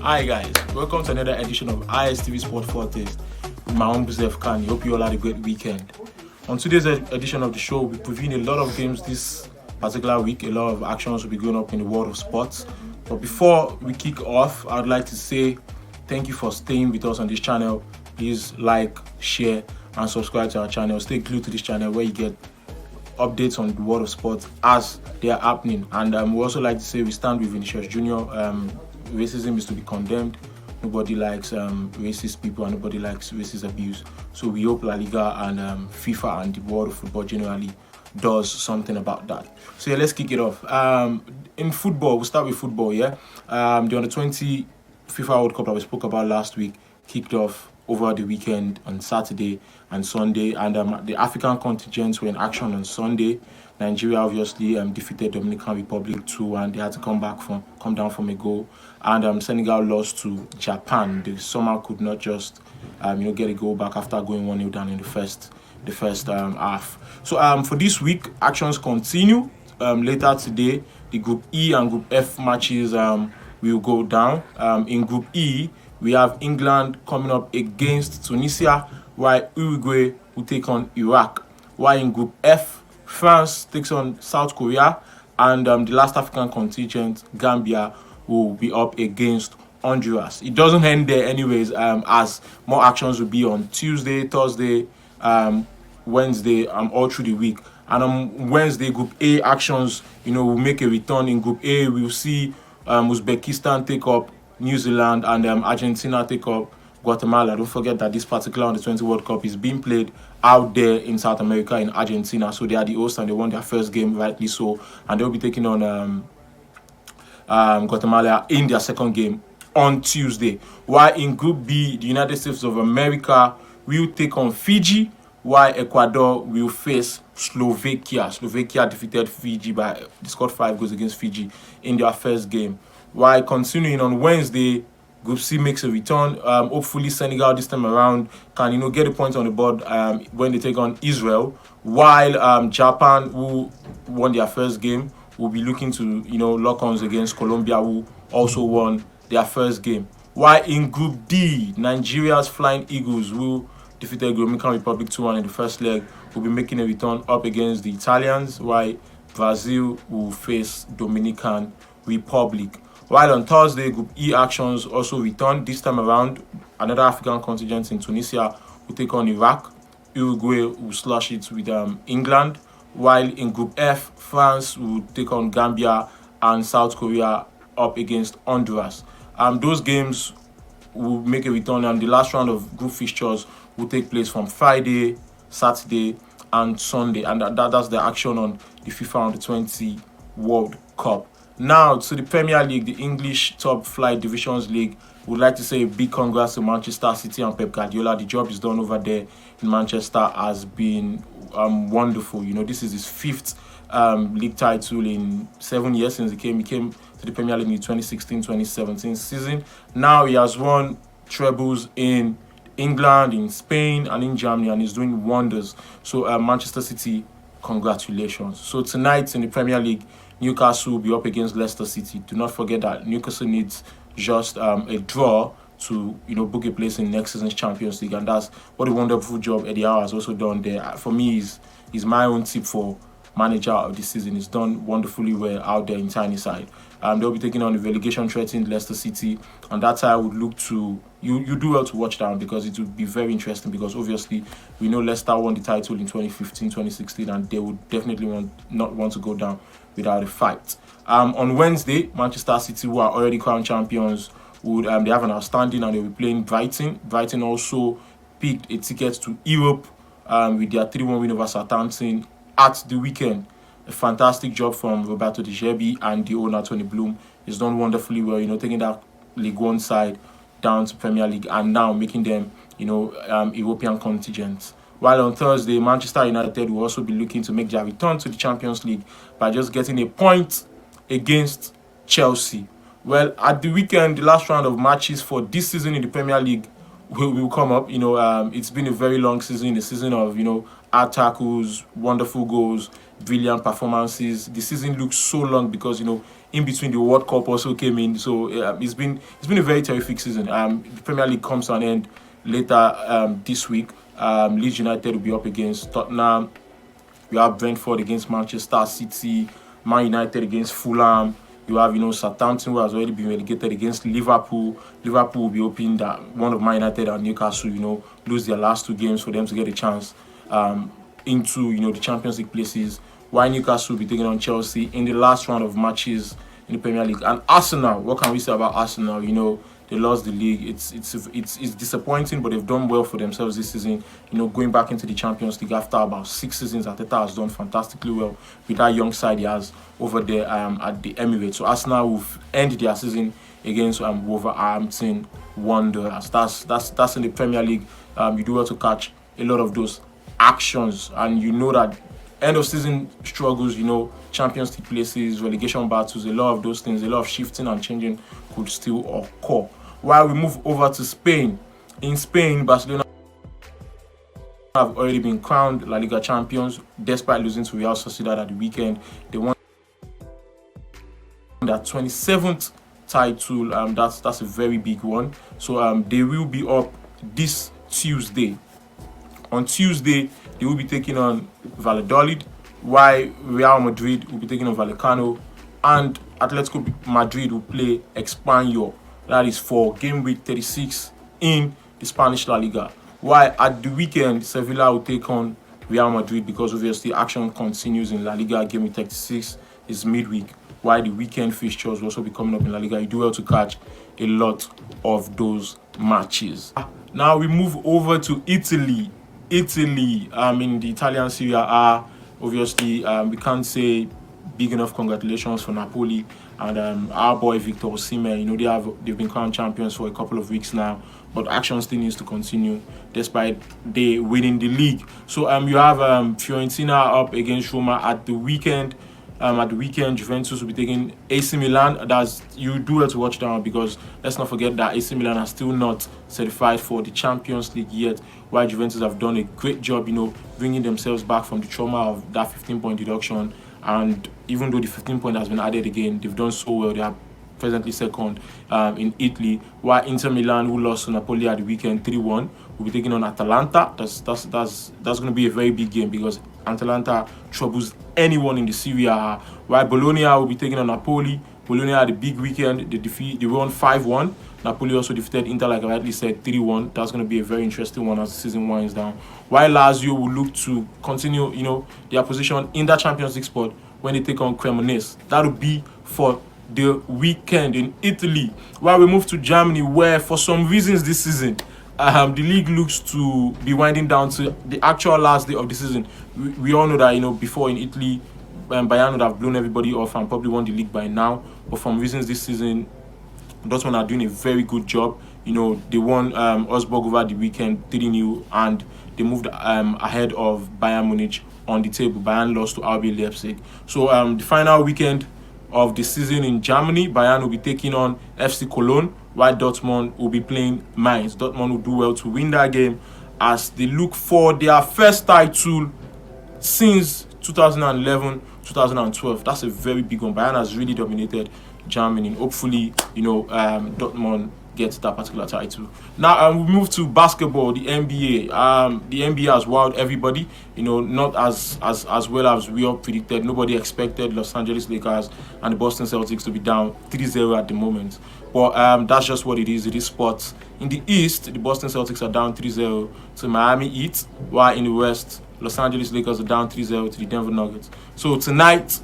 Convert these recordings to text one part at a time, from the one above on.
Hi guys, welcome to another edition of ISTV Sport FORETASTE with my own self KANNY. Hope you all had a great weekend. On today's edition of the show, we'll be previewing a lot of games this particular week. A lot of actions will be going up in the world of sports. But before we kick off, I'd like to say thank you for staying with us on this channel. Please like, share, and subscribe to our channel. Stay glued to this channel where you get updates on the world of sports as they are happening. And we also like to say we stand with Vinicius Jr. Racism is to be condemned. Nobody likes racist people and nobody likes racist abuse. So we hope La Liga and FIFA and the world of football generally does something about that. So yeah, let's kick it off. In football, we'll start with football. The Under-20 FIFA World Cup that we spoke about last week kicked off over the weekend on Saturday and Sunday, and the African contingents were in action on Sunday. Nigeria obviously defeated Dominican Republic 2-1. They had to come down from a goal, and Senegal lost to Japan. The summer could not just get a goal back after going 1-0 down in the first half. So for this week, actions continue. Later today, the Group E and Group F matches will go down. In Group E, we have England coming up against Tunisia, while Uruguay will take on Iraq. While in Group F, France takes on South Korea, and the last African contingent, Gambia, will be up against Honduras. It doesn't end there anyways, as more actions will be on Tuesday, Thursday, Wednesday, all through the week. And on Wednesday, Group A actions, will make a return. In Group A, we'll see Uzbekistan take up New Zealand, and Argentina take up Guatemala. Don't forget that this particular Under-20 World Cup is being played out there in South America, in Argentina. So they are the hosts and they won their first game, rightly so. And they'll be taking on Guatemala in their second game on Tuesday. While in Group B, the United States of America will take on Fiji, while Ecuador will face Slovakia. Slovakia defeated Fiji they scored 5 goals against Fiji in their first game. While continuing on Wednesday, Group C makes a return. Hopefully Senegal this time around can get a point on the board when they take on Israel, while Japan, who won their first game, will be looking to lock ons against Colombia, who also won their first game. While in Group D, Nigeria's Flying Eagles, who defeated Dominican Republic 2-1 in the first leg, will be making a return up against the Italians, while Brazil will face Dominican Republic. While on Thursday, Group E actions also return. This time around, another African contingent in Tunisia will take on Iraq. Uruguay will slash it with England. While in Group F, France will take on Gambia, and South Korea up against Honduras. Those games will make a return, and the last round of group fixtures will take place from Friday, Saturday, and Sunday. And that's the action on the FIFA Under-20 World Cup. Now to the Premier League, the English Top Flight Divisions League. Would like to say a big congrats to Manchester City and Pep Guardiola. The job is done over there in Manchester has been wonderful. This is his 5th league title in 7 years since he came to the Premier League in the 2016-2017 season. Now he has won trebles in England, in Spain, and in Germany, and he's doing wonders. So Manchester City, congratulations. So tonight in the Premier League, Newcastle will be up against Leicester City. Do not forget that Newcastle needs just a draw to book a place in next season's Champions League, and that's what a wonderful job Eddie Howe has also done there. For me, is my own tip for manager of the season. He's done wonderfully well out there in Tyneside. They'll be taking on the relegation threatened Leicester City, and that's how I would look to you do well to watch that, because it would be very interesting, because obviously we know Leicester won the title in 2015, 2016, and they would definitely not want to go down without a fight. On Wednesday, Manchester City, who are already crowned champions, they have an outstanding, and they'll be playing Brighton. Brighton also picked a ticket to Europe with their 3-1 win over Southampton at the weekend. A fantastic job from Roberto De Zerbi and the owner Tony Bloom. He's done wonderfully well, taking that League One side down to Premier League and now making them, European contingents. While on Thursday, Manchester United will also be looking to make their return to the Champions League by just getting a point against Chelsea. Well, at the weekend, the last round of matches for this season in the Premier League will come up. It's been a very long season, a season of, hard tackles, wonderful goals, brilliant performances. The season looks so long because, in between the World Cup also came in. So it's been a very terrific season. The Premier League comes to an end later this week. Leeds United will be up against Tottenham. You have Brentford against Manchester City, Man United against Fulham. You have, Southampton, who has already been relegated, against Liverpool. Liverpool will be hoping that one of Man United and Newcastle, lose their last 2 games for them to get a chance into, the Champions League places. While Newcastle will be taking on Chelsea in the last round of matches in the Premier League. And Arsenal, what can we say about Arsenal? They lost the league. It's disappointing, but they've done well for themselves this season. Going back into the Champions League after about 6 seasons, Arteta has done fantastically well with that young side he has over there at the Emirates. So Arsenal will end their season against Wolverhampton Wanderers. That's in the Premier League. You do well to catch a lot of those actions, and that end of season struggles, Champions League places, relegation battles, a lot of those things, a lot of shifting and changing could still occur. While we move over to Spain, in Spain, Barcelona have already been crowned La Liga champions despite losing to Real Sociedad at the weekend. They won their 27th title. That's a very big one. So they will be up this Tuesday. On Tuesday, they will be taking on Valladolid, while Real Madrid will be taking on Vallecano, and Atletico Madrid will play Espanyol. That is for game week 36 in the Spanish La Liga. While at the weekend, Sevilla will take on Real Madrid, because obviously action continues in La Liga. Game week 36 is midweek, while the weekend fixtures will also be coming up in La Liga. You do well to catch a lot of those matches. Now we move over to Italy. In the Italian Serie A, obviously we can't say big enough congratulations for Napoli and our boy Victor Osimhen. They've been crowned champions for a couple of weeks now, but action still needs to continue despite they winning the league. So you have Fiorentina up against Roma at the weekend. Juventus will be taking AC Milan. You do have to watch that one, because let's not forget that AC Milan are still not certified for the Champions League yet, while Juventus have done a great job, bringing themselves back from the trauma of that 15-point deduction. And even though the 15 point has been added again, they've done so well. They are presently second in Italy, while Inter Milan, who lost to Napoli at the weekend 3-1, will be taking on Atalanta. That's going to be a very big game, because Atalanta troubles anyone in the Serie A. While Bologna will be taking on Napoli. Bologna had a big weekend. They won 5-1. Napoli also defeated Inter, like I rightly said, 3-1. That's going to be a very interesting one as the season winds down. While Lazio will look to continue, their position in that Champions League spot when they take on Cremonese. That will be for the weekend in Italy. While we move to Germany, where for some reasons this season, the league looks to be winding down to the actual last day of the season. We all know that, before in Italy, Bayern would have blown everybody off and probably won the league by now. But for reasons this season, Dortmund are doing a very good job. They won Augsburg over the weekend 3-0, and they moved ahead of Bayern Munich on the table. Bayern lost to RB Leipzig. So the final weekend of the season in Germany, Bayern will be taking on FC Cologne, while Dortmund will be playing Mainz. Dortmund will do well to win that game as they look for their first title since 2011-2012. That's a very big one. Bayern has really dominated Germany. Hopefully, Dortmund gets that particular title. Now we move to basketball, the NBA. The NBA has wowed everybody. Not as well as we all predicted. Nobody expected Los Angeles Lakers and the Boston Celtics to be down 3-0 at the moment. But that's just what it is. It is sports. In the East, the Boston Celtics are down 3-0 to Miami Heat, while in the West, Los Angeles Lakers are down 3-0 to the Denver Nuggets. So tonight,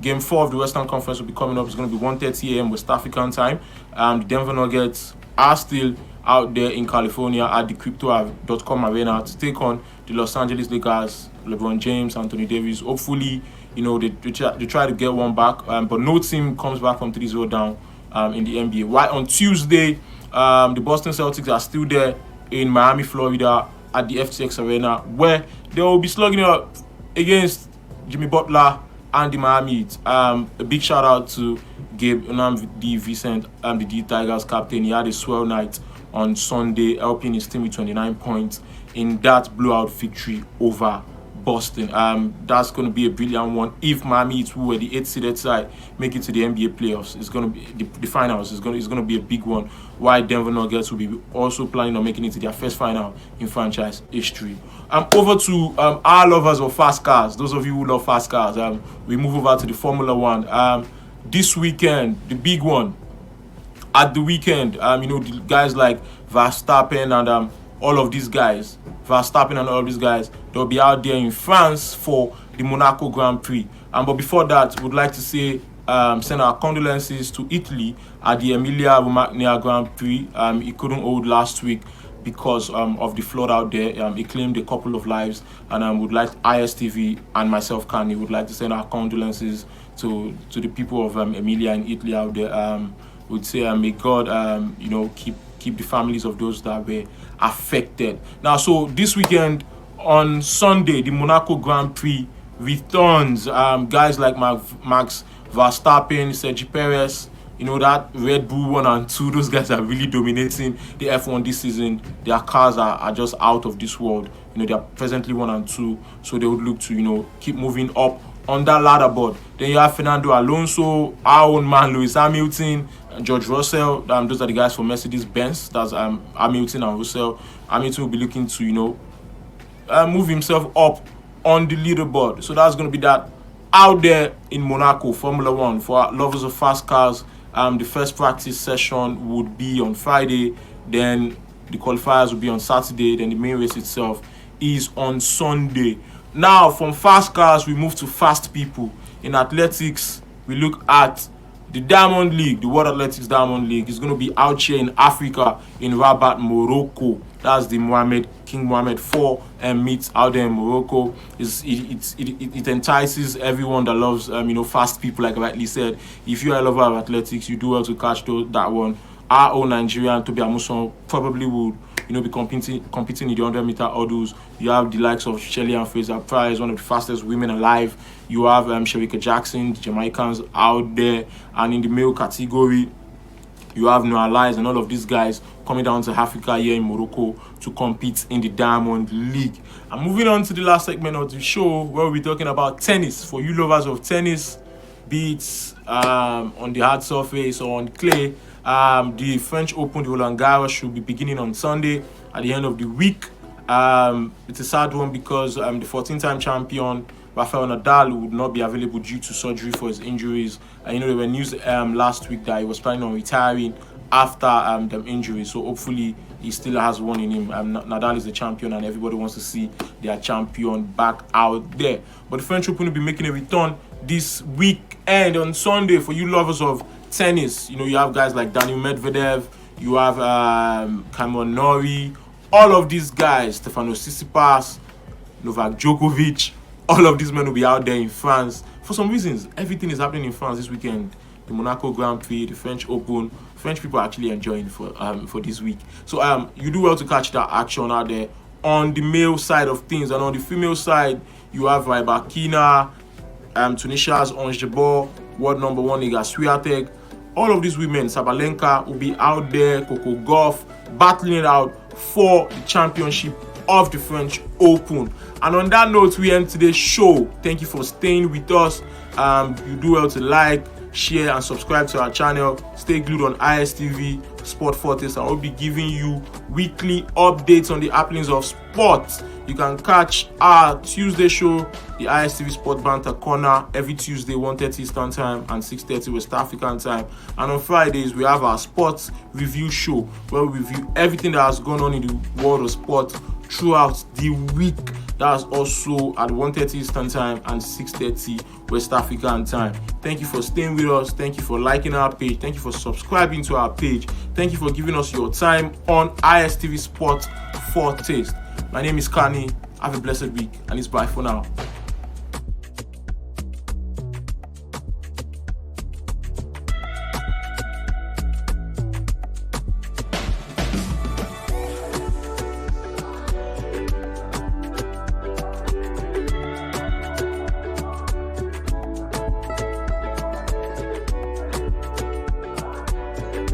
Game 4 of the Western Conference will be coming up. It's going to be 1:30 a.m. West African time. The Denver Nuggets are still out there in California at the Crypto.com Arena to take on the Los Angeles Lakers, LeBron James, Anthony Davis. Hopefully, they try to get one back, but no team comes back from 3-0 down in the NBA. While on Tuesday, the Boston Celtics are still there in Miami, Florida at the FTX Arena, where they will be slugging it up against Jimmy Butler and the Miami Heat. A big shout out to Gabe D. Vincent, the D Tigers captain. He had a swell night on Sunday, helping his team with 29 points in that blowout victory over Boston. That's going to be a brilliant one. If Miami Heat, who were the 8th seeded side, make it to the NBA playoffs, it's going to be the finals. It's going to be a big one. Why Denver Nuggets will be also planning on making it to their first final in franchise history. Over to our lovers of fast cars. Those of you who love fast cars, we move over to the Formula One. This weekend, the big one. At the weekend, the guys like Verstappen and all of these guys, they'll be out there in France for the Monaco Grand Prix. But before that, we'd like to say send our condolences to Italy at the Emilia-Romagna Grand Prix. It couldn't hold last week because of the flood out there. It claimed a couple of lives, and would like ISTV and myself, KANNY, would like to send our condolences to the people of Emilia in Italy out there. Would say may God keep the families of those that were affected. Now, so this weekend on Sunday, the Monaco Grand Prix returns. Guys like Max Verstappen, Sergio Perez, that Red Bull 1 and 2, those guys are really dominating the F1 this season. Their cars are just out of this world. They are presently 1 and 2, so they would look to keep moving up on that ladder board. Then you have Fernando Alonso, our own man Lewis Hamilton, George Russell. Those are the guys for Mercedes-Benz. That's Hamilton and Russell. Hamilton will be looking to move himself up on the leaderboard. So that's going to be that out there in Monaco, Formula One. For lovers of fast cars, the first practice session would be on Friday. Then the qualifiers will be on Saturday. Then the main race itself is on Sunday. Now, from fast cars, we move to fast people. In athletics, we look at the Diamond League, the World Athletics Diamond League. Is going to be out here in Africa, in Rabat, Morocco. That's the King Mohammed IV meet out there in Morocco. It entices everyone that loves fast people, like I rightly said. If you are a lover of athletics, you do well to catch that one. Our own Nigerian Tobi Amusan probably would be competing in the 100-meter hurdles. You have the likes of Shelley and Fraser Price, one of the fastest women alive. You have Sherika Jackson, the Jamaicans out there. And in the male category, you have Noah Lyles and all of these guys coming down to Africa here in Morocco to compete in the Diamond League. And moving on to the last segment of the show, where we'll be talking about tennis. For you lovers of tennis, be it on the hard surface or on clay, the French Open, the Roland Garros, should be beginning on Sunday at the end of the week. It's a sad one because the 14-time champion Rafael Nadal would not be available due to surgery for his injuries. There were news last week that he was planning on retiring after the injury. So hopefully he still has one in him. Nadal is the champion, and everybody wants to see their champion back out there. But the French Open will be making a return this weekend on Sunday. For you lovers of tennis, you have guys like Daniil Medvedev, you have Cameron Norrie, all of these guys, Stefanos Tsitsipas, Novak Djokovic, all of these men will be out there in France. For some reasons, everything is happening in France this weekend. The Monaco Grand Prix, the French Open. French people are actually enjoying for this week. So you do well to catch that action out there on the male side of things. And on the female side, you have Rybakina, Tunisia's Ons Jabeur, world number 1 Iga Swiatek. All of these women, Sabalenka, will be out there, Coco Gauff, battling it out for the championship of the French Open. And on that note, we end today's show. Thank you for staying with us. You do well to like, share, and subscribe to our channel. Stay glued on ISTV Sport FORETASTE. I will be giving you weekly updates on the happenings of sports. You can catch our Tuesday show, the ISTV Sport Banter Corner, every Tuesday, 1:30 Eastern Time and 6:30 West African Time. And on Fridays, we have our sports review show, where we review everything that has gone on in the world of sport throughout the week. That's also at 1:30 Eastern Time and 6:30 West African Time. Thank you for staying with us. Thank you for liking our page. Thank you for subscribing to our page. Thank you for giving us your time on ISTV Sport FORETASTE. My name is KANNY. Have a blessed week, and it's bye for now.